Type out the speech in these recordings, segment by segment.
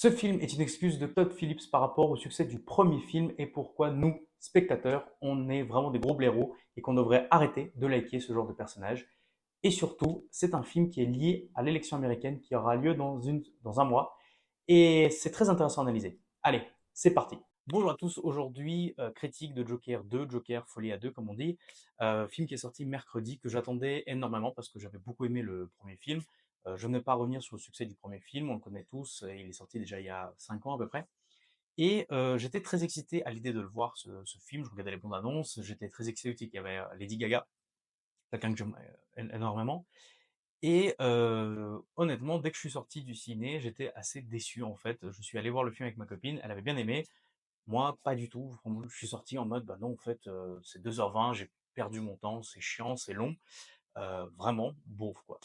Ce film est une excuse de Todd Phillips par rapport au succès du premier film et pourquoi nous, spectateurs, on est vraiment des gros blaireaux et qu'on devrait arrêter de liker ce genre de personnage. Et surtout, c'est un film qui est lié à l'élection américaine qui aura lieu dans un mois et c'est très intéressant à analyser. Allez, c'est parti. Bonjour à tous, aujourd'hui critique de Joker 2, Joker Folie à 2 comme on dit, film qui est sorti mercredi que j'attendais énormément parce que j'avais beaucoup aimé le premier film. Je ne vais pas revenir sur le succès du premier film, on le connaît tous, il est sorti déjà il y a 5 ans à peu près. Et j'étais très excité à l'idée de le voir ce film, je regardais les bandes annonces, j'étais très excité aussi qu'il y avait Lady Gaga, quelqu'un que j'aime énormément. Et honnêtement, dès que je suis sorti du ciné, j'étais assez déçu en fait. Je suis allé voir le film avec ma copine, elle avait bien aimé, moi, pas du tout. Je suis sorti en mode, bah non, en fait, c'est 2h20, j'ai perdu mon temps, c'est chiant, c'est long, vraiment, beauf, quoi.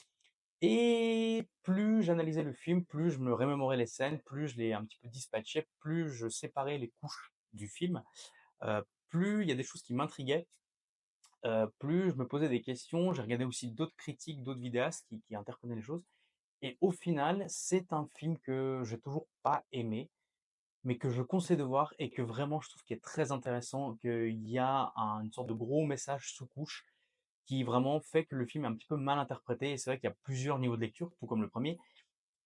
Et plus j'analysais le film, plus je me remémorais les scènes, plus je l'ai un petit peu dispatché, plus je séparais les couches du film, plus il y a des choses qui m'intriguaient, plus je me posais des questions. J'ai regardé aussi d'autres critiques, d'autres vidéastes qui interpretaient les choses. Et au final, c'est un film que j'ai toujours pas aimé, mais que je conseille de voir et que vraiment je trouve qu'il est très intéressant, qu'il y a une sorte de gros message sous couche qui vraiment fait que le film est un petit peu mal interprété. Et c'est vrai qu'il y a plusieurs niveaux de lecture, tout comme le premier,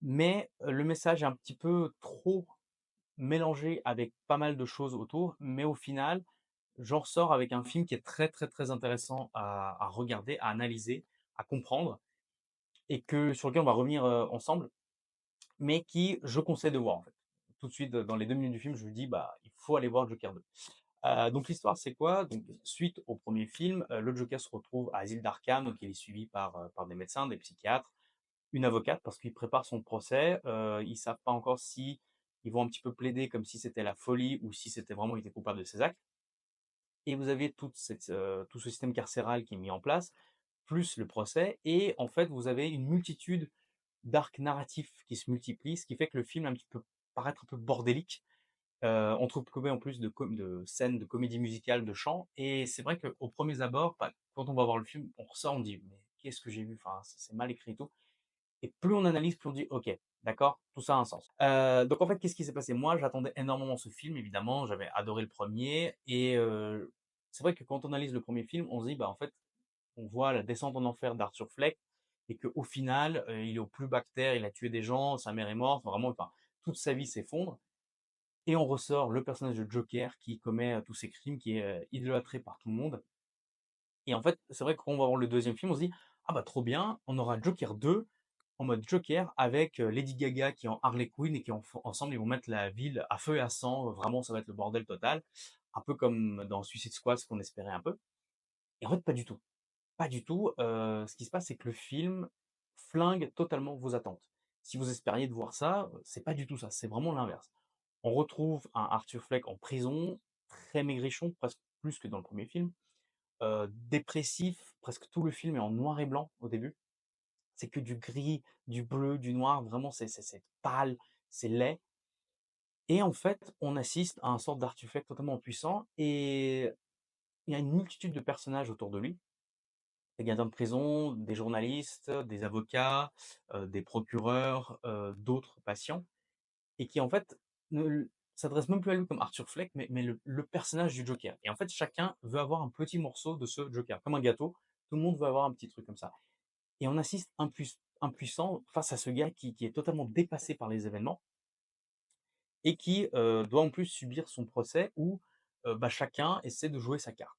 mais le message est un petit peu trop mélangé avec pas mal de choses autour. Mais au final, j'en ressors avec un film qui est très très très intéressant à regarder, à analyser, à comprendre, et sur lequel on va revenir ensemble, mais qui je conseille de voir en fait. Tout de suite, dans les 2 minutes du film, je vous dis, bah, il faut aller voir Joker 2. Donc l'histoire, c'est quoi? Donc suite au premier film, le Joker se retrouve à l'asile d'Arkham, donc il est suivi par des médecins, des psychiatres, une avocate parce qu'il prépare son procès. Ils savent pas encore si ils vont un petit peu plaider comme si c'était la folie ou si c'était vraiment il était coupable de ses actes. Et vous avez tout ce système carcéral qui est mis en place, plus le procès, et en fait vous avez une multitude d'arcs narratifs qui se multiplient, ce qui fait que le film un petit peu paraître un peu bordélique. On trouve en plus de scènes de comédie musicale, de chant, et c'est vrai qu'au premier abord, bah, quand on va voir le film, on ressort, on dit: «Mais qu'est-ce que j'ai vu? Enfin, c'est mal écrit et tout», et plus on analyse, plus on dit: «OK, d'accord, tout ça a un sens». Donc en fait, qu'est-ce qui s'est passé? Moi, j'attendais énormément ce film, évidemment, j'avais adoré le premier, et c'est vrai que quand on analyse le premier film, on se dit: «Bah, en fait, on voit la descente en enfer d'Arthur Fleck et qu'au final, il est au plus bas que terre, il a tué des gens, sa mère est morte, enfin vraiment, enfin, toute sa vie s'effondre, et on ressort le personnage de Joker qui commet tous ces crimes, qui est idolâtré par tout le monde. Et en fait, c'est vrai que quand on va voir le deuxième film, on se dit: «Ah bah trop bien, on aura Joker 2 en mode Joker avec Lady Gaga qui est en Harley Quinn et ensemble ils vont mettre la ville à feu et à sang, vraiment ça va être le bordel total». Un peu comme dans Suicide Squad, ce qu'on espérait un peu. Et en fait, pas du tout. Pas du tout. Ce qui se passe, c'est que le film flingue totalement vos attentes. Si vous espériez de voir ça, c'est pas du tout ça, c'est vraiment l'inverse. On retrouve un Arthur Fleck en prison, très maigrichon, presque plus que dans le premier film, dépressif, presque tout le film est en noir et blanc au début. C'est que du gris, du bleu, du noir, vraiment c'est pâle, c'est laid. Et en fait, on assiste à un sorte d'Arthur Fleck totalement puissant, et il y a une multitude de personnages autour de lui. Des gardiens de prison, des journalistes, des avocats, des procureurs, d'autres patients, et qui en fait ne s'adressent même plus à lui comme Arthur Fleck, mais le personnage du Joker. Et en fait, chacun veut avoir un petit morceau de ce Joker, comme un gâteau. Tout le monde veut avoir un petit truc comme ça. Et on assiste impuissant face à ce gars qui est totalement dépassé par les événements et qui doit en plus subir son procès où bah, chacun essaie de jouer sa carte.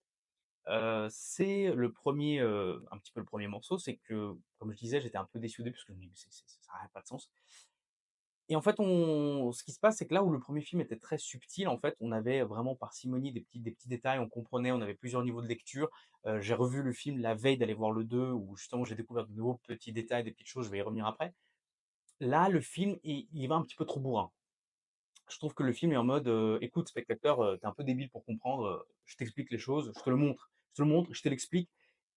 C'est le premier, un petit peu le premier morceau, c'est que, comme je disais, j'étais un peu déçu au début parce que je me dis: «Mais ça n'a pas de sens». Et en fait, ce qui se passe, c'est que là où le premier film était très subtil, en fait, on avait vraiment parcimonie des petits détails, on comprenait, on avait plusieurs niveaux de lecture. J'ai revu le film la veille d'aller voir le 2 où justement j'ai découvert de nouveaux petits détails, des petites choses, je vais y revenir après. Là, le film, il va un petit peu trop bourrin. Je trouve que le film est en mode, «Écoute spectateur, tu un peu débile pour comprendre, je t'explique les choses, je te le montre, je te l'explique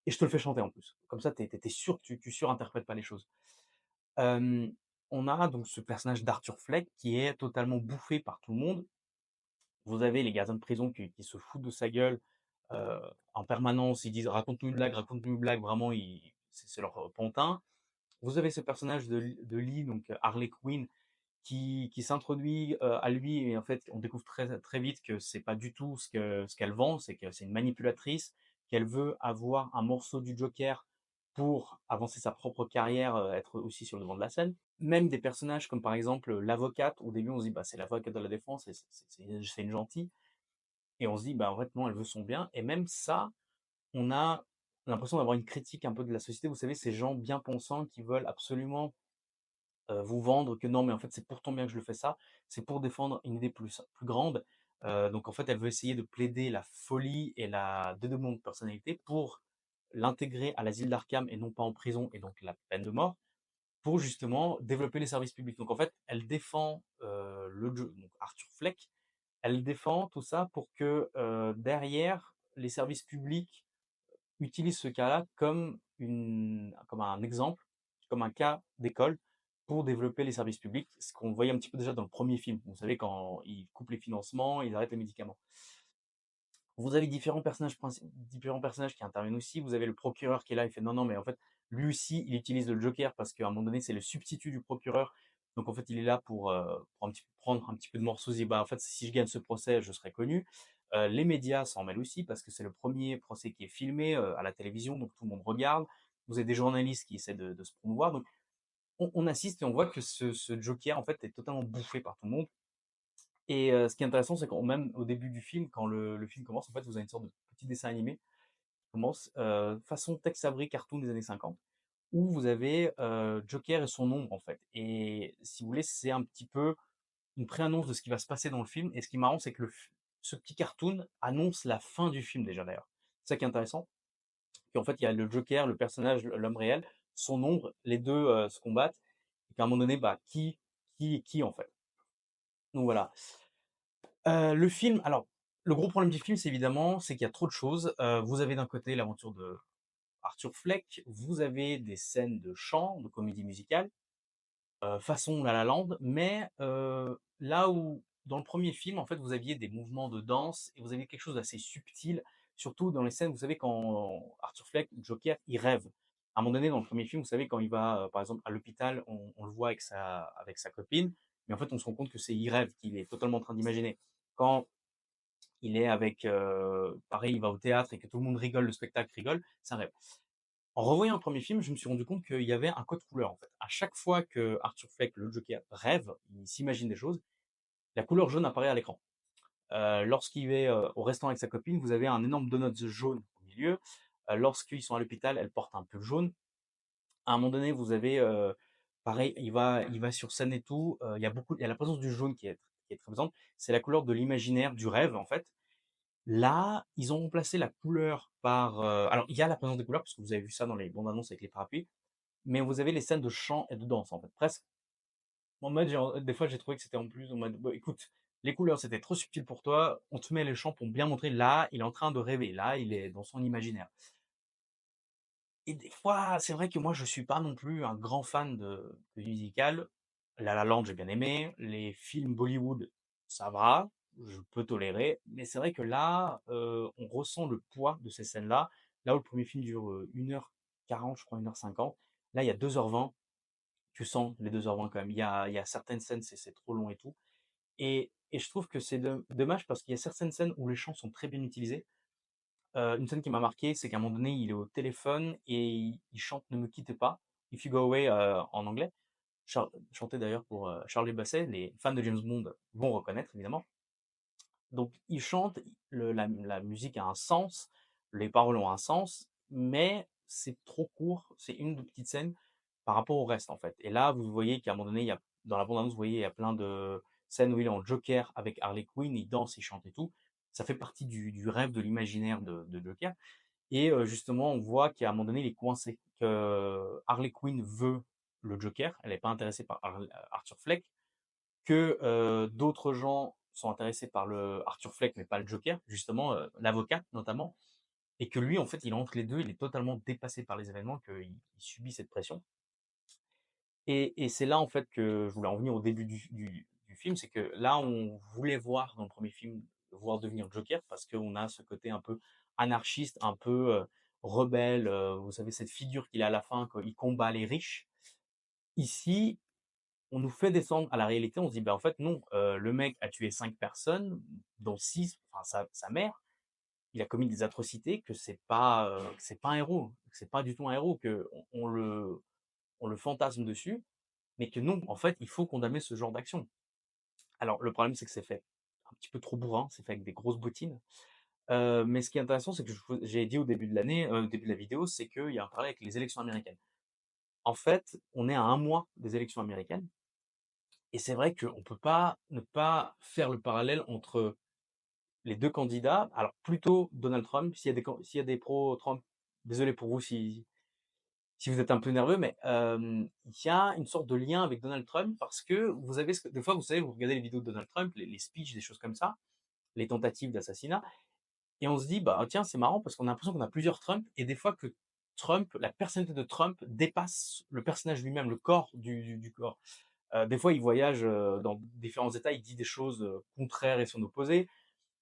et je te le fais chanter en plus». Comme ça, tu es sûr que tu surinterprètes pas les choses. Hem, on a donc ce personnage d'Arthur Fleck qui est totalement bouffé par tout le monde. Vous avez les gardiens de prison qui se foutent de sa gueule, heu, en permanence. Ils disent: raconte-nous une blague», vraiment c'est leur pantin. Vous avez ce personnage de Lee, donc Harley Quinn, qui s'introduit, à lui et en fait, on découvre très vite que c'est pas du tout ce qu'elle vend, c'est que c'est une manipulatrice, qu'elle veut avoir un morceau du Joker pour avancer sa propre carrière, être aussi sur le devant de la scène. Même des personnages comme par exemple, l'avocate, au début on se dit: «Bah, c'est l'avocate de la défense et c'est une gentille» et on se dit: «Bah, en fait non, elle veut son bien» et même ça, on a l'impression d'avoir une critique un peu de la société. Vous savez, ces gens bien pensants qui veulent absolument vous vendre que non, mais en fait, c'est pour ton bien que je le fais ça, c'est pour défendre une idée plus grande. Donc en fait, elle veut essayer de plaider la folie et la dédoublement de personnalité pour l'intégrer à l'asile d'Arkham et non pas en prison et donc la peine de mort, pour justement développer les services publics. Donc en fait, elle défend le jeu, donc Arthur Fleck, elle défend tout ça pour que derrière, les services publics utilise ce cas-là comme un exemple, comme un cas d'école pour développer les services publics, ce qu'on voyait un petit peu déjà dans le premier film. Vous savez, quand ils coupent les financements, ils arrêtent les médicaments. Vous avez différents personnages qui interviennent aussi. Vous avez le procureur qui est là, il fait non, non, mais en fait, lui aussi, il utilise le Joker parce qu'à un moment donné, c'est le substitut du procureur. Donc en fait, il est là pour prendre un petit peu de morceaux. Il dit, bah, en fait, si je gagne ce procès, je serai connu. Les médias s'en mêlent aussi parce que c'est le premier procès qui est filmé à la télévision, donc tout le monde regarde. Vous avez des journalistes qui essaient de se promouvoir. Donc on assiste et on voit que ce Joker, en fait, est totalement bouffé par tout le monde. Et ce qui est intéressant, c'est quand même au début du film, quand le film commence, en fait, vous avez une sorte de petit dessin animé qui commence façon Tex Avery cartoon des années 50, où vous avez Joker et son ombre en fait. Et si vous voulez, c'est un petit peu une pré-annonce de ce qui va se passer dans le film. Et ce qui est marrant, c'est que ce petit cartoon annonce la fin du film déjà d'ailleurs. C'est ça qui est intéressant. Et en fait, il y a le Joker, le personnage, l'homme réel, son ombre, les deux se combattent. Et qu'à un moment donné, bah, qui est qui en fait. Donc voilà. Le film, alors, le gros problème du film, c'est évidemment, c'est qu'il y a trop de choses. Vous avez d'un côté l'aventure de Arthur Fleck, vous avez des scènes de chant, de comédie musicale, façon La La Land, mais là où dans le premier film, en fait, vous aviez des mouvements de danse et vous aviez quelque chose d'assez subtil, surtout dans les scènes, vous savez, quand Arthur Fleck, Joker, il rêve. À un moment donné, dans le premier film, vous savez, quand il va, par exemple, à l'hôpital, on le voit avec sa copine, mais en fait, on se rend compte que c'est il rêve, qu'il est totalement en train d'imaginer. Quand il est avec, pareil, il va au théâtre et que tout le monde rigole, le spectacle rigole, c'est un rêve. En revoyant le premier film, je me suis rendu compte qu'il y avait un code couleur, en fait. À chaque fois que Arthur Fleck, le Joker, rêve, il s'imagine des choses, la couleur jaune apparaît à l'écran. Lorsqu'il est au restaurant avec sa copine, vous avez un énorme donut jaune au milieu. Lorsqu'ils sont à l'hôpital, elle porte un pull jaune. À un moment donné, vous avez, pareil, il va sur scène et tout. Il y a la présence du jaune qui est très présente. C'est la couleur de l'imaginaire, du rêve, en fait. Là, ils ont remplacé la couleur par, alors il y a la présence des couleurs parce que vous avez vu ça dans les bandes annonces avec les parapluies, mais vous avez les scènes de chant et de danse en fait, presque. En mode, des fois j'ai trouvé que c'était en plus en mode, bon, écoute, les couleurs c'était trop subtil pour toi, on te met les chants pour bien montrer là, il est en train de rêver, là, il est dans son imaginaire. Et des fois, c'est vrai que moi je suis pas non plus un grand fan de musical. La La Land, j'ai bien aimé. Les films Bollywood, ça va, je peux tolérer. Mais c'est vrai que là, on ressent le poids de ces scènes-là. Là où le premier film dure 1h40, je crois 1h50. Là, il y a 2h20. Tu sens les 2h20 quand même. Il y a certaines scènes, c'est trop long et tout. Et je trouve que c'est dommage parce qu'il y a certaines scènes où les chants sont très bien utilisés. Une scène qui m'a marqué, c'est qu'à un moment donné, il est au téléphone et il chante Ne me quitte pas, If You Go Away en anglais, chanté d'ailleurs pour Charlie Basset. Les fans de James Bond vont reconnaître évidemment. Donc il chante, la musique a un sens, les paroles ont un sens, mais c'est trop court, c'est une de petite scène par rapport au reste en fait. Et là, vous voyez qu'à un moment donné, dans la bande-annonce, vous voyez, il y a plein de scènes où il est en Joker avec Harley Quinn, il danse, il chante et tout. Ça fait partie du rêve, de l'imaginaire de Joker. Et justement, on voit qu'à un moment donné, il est coincé, que Harley Quinn veut le Joker, elle n'est pas intéressée par Arthur Fleck, que d'autres gens sont intéressés par le Arthur Fleck, mais pas le Joker, justement, l'avocat notamment, et que lui, en fait, il est entre les deux, il est totalement dépassé par les événements, qu'il subit cette pression. Et c'est là, en fait, que je voulais en venir au début du film, c'est que là, on voulait voir dans le premier film, voir devenir Joker, parce qu'on a ce côté un peu anarchiste, un peu rebelle, vous savez, cette figure qu'il a à la fin, quand il combat les riches. Ici, on nous fait descendre à la réalité, on se dit: «Bah, en fait non, le mec a tué 5 personnes, dont 6, enfin sa mère. Il a commis des atrocités, que c'est pas un héros, que c'est pas du tout un héros, on le fantasme dessus, mais que non, en fait, il faut condamner ce genre d'action». Alors le problème, c'est que c'est fait un petit peu trop bourrin, c'est fait avec des grosses bottines. Mais ce qui est intéressant, c'est que j'ai dit au début de l'année, au début de la vidéo, c'est qu'il y a un parallèle avec les élections américaines. En fait, on est à un mois des élections américaines et c'est vrai qu'on peut pas ne pas faire le parallèle entre les 2 candidats. Alors plutôt Donald Trump, s'il y a des pro-Trump, désolé pour vous si vous êtes un peu nerveux, mais il y a une sorte de lien avec Donald Trump parce que vous avez des fois, vous savez, vous regardez les vidéos de Donald Trump, les speeches, des choses comme ça, les tentatives d'assassinat, et on se dit: «Bah, tiens, c'est marrant parce qu'on a l'impression qu'on a plusieurs Trump», et des fois que Trump, la personnalité de Trump dépasse le personnage lui-même, le corps du corps. Des fois, il voyage, dans différents États, il dit des choses, contraires et son opposé.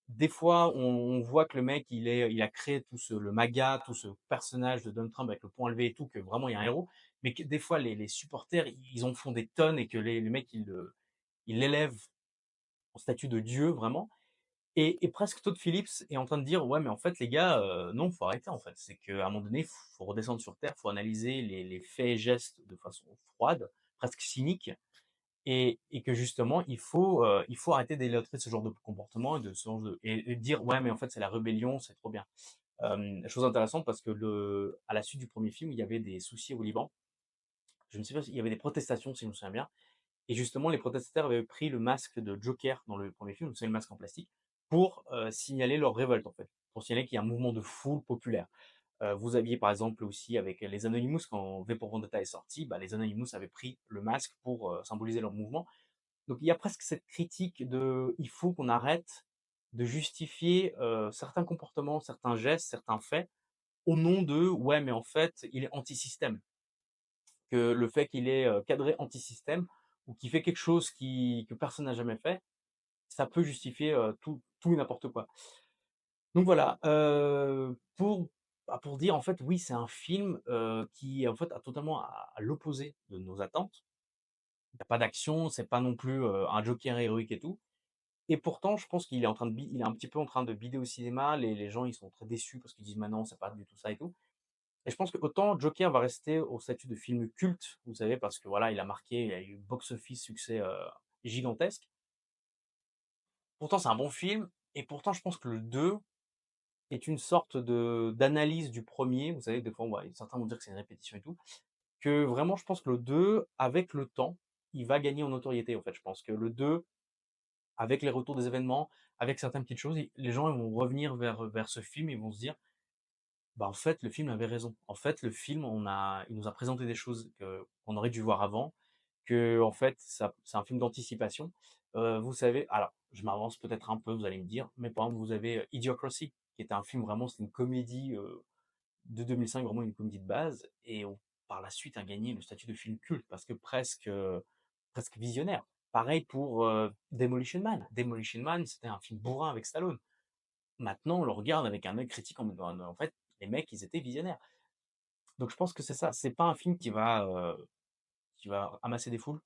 Des fois, on voit que le mec, il a créé le MAGA, tout ce personnage de Donald Trump avec le poing levé et tout, que vraiment il y a un héros, mais que des fois les supporters, ils en font des tonnes et que les mecs, ils l'élèvent en statut de dieu vraiment. Et presque Todd Phillips est en train de dire: «Ouais, mais en fait les gars, non, faut arrêter en fait. C'est qu'à un moment donné, faut redescendre sur terre, faut analyser les faits et gestes de façon froide, presque cynique, et que justement il faut arrêter d'idolâtrer ce genre de comportement et de ce genre de et dire: "Ouais, mais en fait c'est la rébellion, c'est trop bien"». Chose intéressante parce que à la suite du premier film, il y avait des soucis au Liban. Je ne sais pas s'il y avait des protestations, si je me souviens bien, et justement les protestataires avaient pris le masque de Joker dans le premier film, vous savez, le masque en plastique, pour, signaler leur révolte en fait, pour signaler qu'il y a un mouvement de foule populaire. Vous aviez par exemple aussi avec les Anonymous, quand V pour Vendetta est sorti, bah, les Anonymous avaient pris le masque pour, symboliser leur mouvement. Donc il y a presque cette critique de il faut qu'on arrête de justifier, certains comportements, certains gestes, certains faits au nom de: «Ouais, mais en fait, il est anti-système». Que le fait qu'il est, cadré anti-système ou qu'il fait quelque chose que personne n'a jamais fait, ça peut justifier, tout et n'importe quoi. Donc voilà, pour dire en fait, oui, c'est un film, qui en fait, à totalement à l'opposé de nos attentes. Il y a pas d'action, c'est pas non plus, un Joker héroïque et tout. Et pourtant, je pense qu'il est en train de bi il est un petit peu en train de bider au cinéma. Les gens, ils sont très déçus parce qu'ils disent: «Mais non, c'est pas du tout ça et tout». Et je pense que autant Joker va rester au statut de film culte, vous savez, parce que voilà, il a marqué, il a eu box-office succès, gigantesque. Pourtant, c'est un bon film et pourtant, je pense que le 2 est une sorte de d'analyse du premier. Vous savez, des fois, certains vont dire que c'est une répétition et tout, que vraiment, je pense que le 2, avec le temps, il va gagner en notoriété, en fait. Je pense que le 2, avec les retours des événements, avec certaines petites choses, les gens ils vont revenir vers ce film et vont se dire: «Bah, en fait, le film avait raison. En fait, le film, il nous a présenté des choses qu'on aurait dû voir avant, que en fait, ça c'est un film d'anticipation». Vous savez, alors je m'avance peut-être un peu, vous allez me dire, mais par exemple, vous avez, Idiocracy, qui était un film vraiment, c'est une comédie, de 2005, vraiment une comédie de base, et par la suite a gagné le statut de film culte parce que presque visionnaire. Pareil pour, Demolition Man. Demolition Man, c'était un film bourrin avec Stallone. Maintenant, on le regarde avec un œil critique en mode: «Bah, en fait, les mecs, ils étaient visionnaires». Donc je pense que c'est ça, c'est pas un film qui va amasser des foules,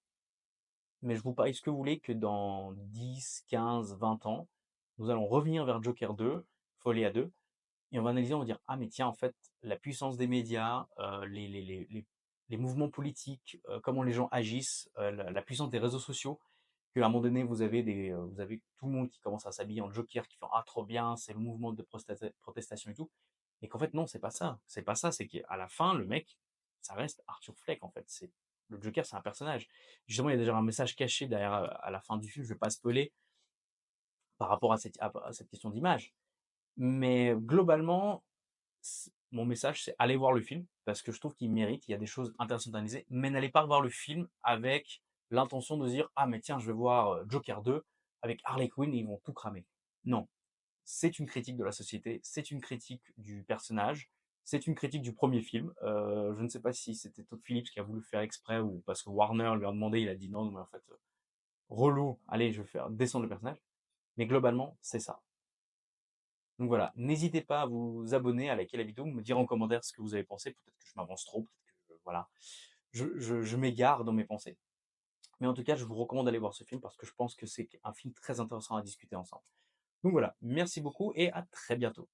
mais je vous parie ce que vous voulez que dans 10, 15, 20 ans, nous allons revenir vers Joker 2, Folie à 2, et on va analyser, on va dire: «Ah mais tiens, en fait, la puissance des médias, les mouvements politiques, comment les gens agissent, la puissance des réseaux sociaux». Qu'à un moment donné, vous avez tout le monde qui commence à s'habiller en Joker, qui font: «Ah trop bien, c'est le mouvement de protestation et tout». Et qu'en fait non, c'est pas ça. C'est pas ça, c'est qu'à la fin, le mec, ça reste Arthur Fleck en fait. Le Joker, c'est un personnage. Justement, il y a déjà un message caché derrière, à la fin du film, je vais pas spoiler, par rapport à cette question d'image. Mais globalement, mon message, c'est allez voir le film, parce que je trouve qu'il mérite, il y a des choses intéressantes à analyser, mais n'allez pas voir le film avec l'intention de dire: «Ah mais tiens, je vais voir, Joker 2 avec Harley Quinn et ils vont tout cramer». Non, c'est une critique de la société, c'est une critique du personnage, c'est une critique du premier film. Je ne sais pas si c'était Todd Phillips qui a voulu faire exprès ou parce que Warner lui a demandé, il a dit: «Non, mais en fait, relou, allez, je vais faire descendre le personnage». Mais globalement, c'est ça. Donc voilà, n'hésitez pas à vous abonner, à liker la vidéo, me dire en commentaire ce que vous avez pensé. Peut-être que je m'avance trop, peut-être que voilà, je m'égare dans mes pensées. Mais en tout cas, je vous recommande d'aller voir ce film parce que je pense que c'est un film très intéressant à discuter ensemble. Donc voilà, merci beaucoup et à très bientôt.